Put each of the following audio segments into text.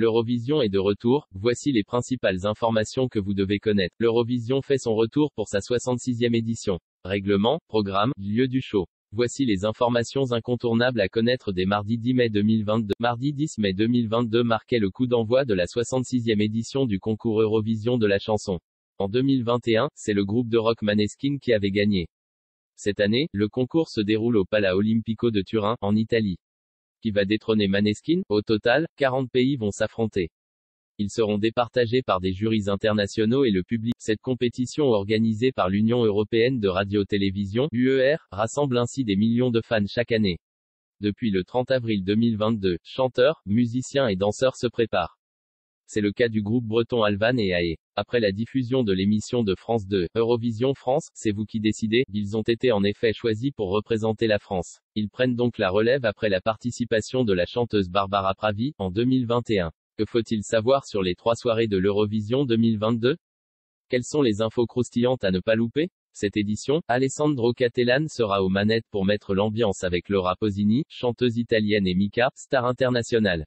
L'Eurovision est de retour, voici les principales informations que vous devez connaître. L'Eurovision fait son retour pour sa 66e édition. Règlement, programme, lieu du show. Voici les informations incontournables à connaître dès mardi 10 mai 2022. Mardi 10 mai 2022 marquait le coup d'envoi de la 66e édition du concours Eurovision de la chanson. En 2021, c'est le groupe de rock Maneskin qui avait gagné. Cette année, le concours se déroule au Pala Olimpico de Turin, en Italie. Qui va détrôner Maneskin? Au total, 40 pays vont s'affronter. Ils seront départagés par des jurys internationaux et le public. Cette compétition organisée par l'Union européenne de radio-télévision, UER, rassemble ainsi des millions de fans chaque année. Depuis le 30 avril 2022, chanteurs, musiciens et danseurs se préparent. C'est le cas du groupe breton Alvan et Ae. Après la diffusion de l'émission de France 2, Eurovision France, c'est vous qui décidez, ils ont été en effet choisis pour représenter la France. Ils prennent donc la relève après la participation de la chanteuse Barbara Pravi, en 2021. Que faut-il savoir sur les 3 soirées de l'Eurovision 2022? Quelles sont les infos croustillantes à ne pas louper? Cette édition, Alessandro Cattelan sera aux manettes pour mettre l'ambiance avec Laura Pausini, chanteuse italienne et Mika, star internationale.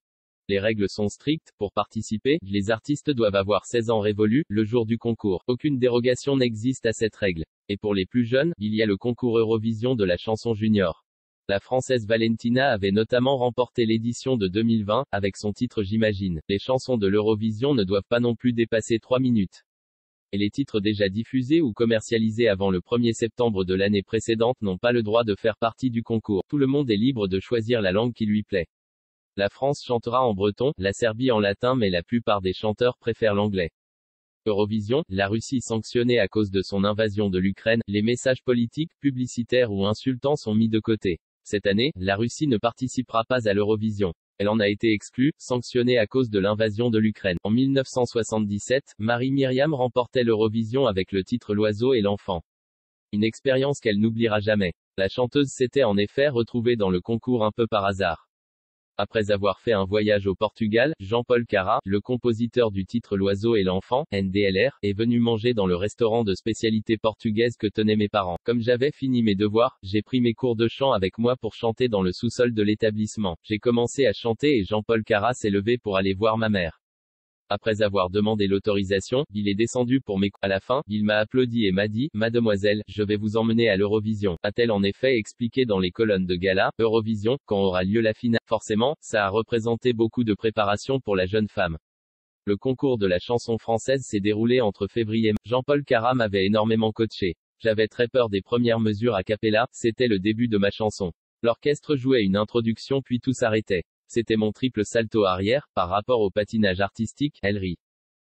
Les règles sont strictes. Pour participer, les artistes doivent avoir 16 ans révolus, le jour du concours. Aucune dérogation n'existe à cette règle. Et pour les plus jeunes, il y a le concours Eurovision de la chanson junior. La Française Valentina avait notamment remporté l'édition de 2020, avec son titre J'imagine. Les chansons de l'Eurovision ne doivent pas non plus dépasser 3 minutes. Et les titres déjà diffusés ou commercialisés avant le 1er septembre de l'année précédente n'ont pas le droit de faire partie du concours. Tout le monde est libre de choisir la langue qui lui plaît. La France chantera en breton, la Serbie en latin, mais la plupart des chanteurs préfèrent l'anglais. Eurovision, la Russie sanctionnée à cause de son invasion de l'Ukraine, les messages politiques, publicitaires ou insultants sont mis de côté. Cette année, la Russie ne participera pas à l'Eurovision. Elle en a été exclue, sanctionnée à cause de l'invasion de l'Ukraine. En 1977, Marie-Myriam remportait l'Eurovision avec le titre L'oiseau et l'enfant. Une expérience qu'elle n'oubliera jamais. La chanteuse s'était en effet retrouvée dans le concours un peu par hasard. Après avoir fait un voyage au Portugal, Jean-Paul Cara, le compositeur du titre L'oiseau et l'enfant, NDLR, est venu manger dans le restaurant de spécialité portugaise que tenaient mes parents. Comme j'avais fini mes devoirs, j'ai pris mes cours de chant avec moi pour chanter dans le sous-sol de l'établissement. J'ai commencé à chanter et Jean-Paul Cara s'est levé pour aller voir ma mère. Après avoir demandé l'autorisation, il est descendu pour mes cours. À la fin, il m'a applaudi et m'a dit, Mademoiselle, je vais vous emmener à l'Eurovision. A-t-elle en effet expliqué dans les colonnes de gala, Eurovision, quand aura lieu la finale? Forcément, ça a représenté beaucoup de préparation pour la jeune femme. Le concours de la chanson française s'est déroulé entre février et mai. Jean-Paul Cara m'avait énormément coaché. J'avais très peur des premières mesures a cappella, c'était le début de ma chanson. L'orchestre jouait une introduction puis tout s'arrêtait. C'était mon triple salto arrière, par rapport au patinage artistique, elle rit.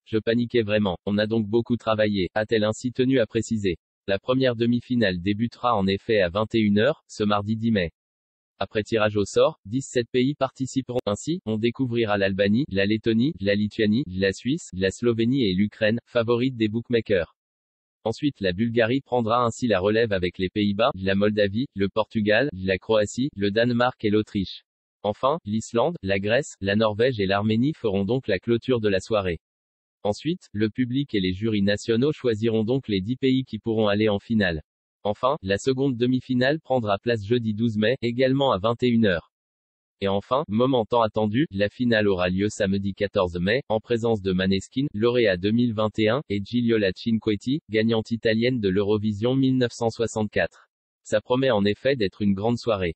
Je paniquais vraiment. On a donc beaucoup travaillé, a-t-elle ainsi tenu à préciser. La première demi-finale débutera en effet à 21h, ce mardi 10 mai. Après tirage au sort, 17 pays participeront. Ainsi, on découvrira l'Albanie, la Lettonie, la Lituanie, la Suisse, la Slovénie et l'Ukraine, favorites des bookmakers. Ensuite, la Bulgarie prendra ainsi la relève avec les Pays-Bas, la Moldavie, le Portugal, la Croatie, le Danemark et l'Autriche. Enfin, l'Islande, la Grèce, la Norvège et l'Arménie feront donc la clôture de la soirée. Ensuite, le public et les jurys nationaux choisiront donc les 10 pays qui pourront aller en finale. Enfin, la seconde demi-finale prendra place jeudi 12 mai, également à 21h. Et enfin, moment tant attendu, la finale aura lieu samedi 14 mai, en présence de Maneskin, lauréat 2021, et Gigliola Cinquetti, gagnante italienne de l'Eurovision 1964. Ça promet en effet d'être une grande soirée.